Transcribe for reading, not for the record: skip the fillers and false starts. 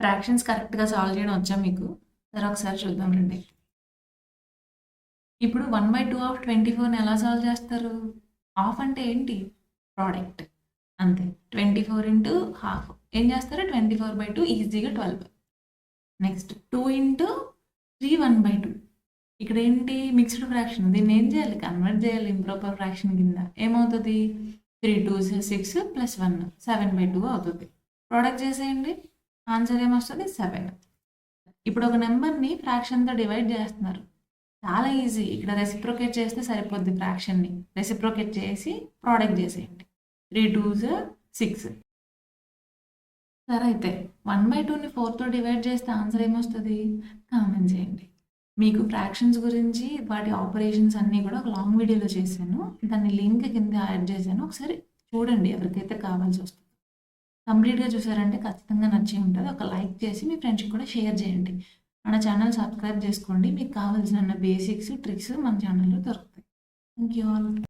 Fractions కరెక్ట్‌గా solve చేయడం వచ్చా మీకు? సరే ఒకసారి చూద్దాం రండి. ఇప్పుడు 1/2 ఆఫ్ 24ని ఎలా సాల్వ్ చేస్తారు? హాఫ్ అంటే ఏంటి? ప్రోడక్ట్. అంతే. 24 ఇంటూ హాఫ్. ఏం చేస్తారు? 24/2 ఈజీగా 12. Next 2 into 3 1/2. ఇక్కడ ఏంటి? Mixed fraction. దీన్ని ఏం చేయాలి? కన్వర్ట్ చేయాలి ఇంప్రాపర్ ఫ్రాక్షన్ కింద. ఏమవుతుంది? 3 2s 6 ప్లస్ 1 7/2 అవుతుంది. ప్రోడక్ట్ చేసేయండి. ఆన్సర్ ఏమొస్తుంది? 7. ఇప్పుడు ఒక నెంబర్ని ఫ్రాక్షన్తో డివైడ్ చేస్తున్నారు. చాలా ఈజీ. ఇక్కడ రెసిప్రోకేట్ చేస్తే సరిపోద్ది ఫ్రాక్షన్ని. రెసిప్రోకేట్ చేసి ప్రోడక్ట్ చేసేయండి. 3 2s 6. సరే అయితే 1/2ని 4తో డివైడ్ చేస్తే ఆన్సర్ ఏమొస్తుంది? కామెంట్ చేయండి. మీకు ఫ్రాక్షన్స్ గురించి వాటి ఆపరేషన్స్ అన్నీ కూడా ఒక లాంగ్ వీడియోలో చేశాను. దాన్ని లింక్ కింద యాడ్ చేశాను. ఒకసారి చూడండి ఎవరికైతే కావాల్సి వస్తుంది. కంప్లీట్గా చూసారంటే ఖచ్చితంగా నచ్చే ఉంటుంది. ఒక లైక్ చేసి మీ ఫ్రెండ్స్కి కూడా షేర్ చేయండి. మన ఛానల్ సబ్స్క్రైబ్ చేసుకోండి. మీకు కావాల్సిన బేసిక్స్ ట్రిక్స్ మన ఛానల్లో దొరుకుతాయి. Thank you all.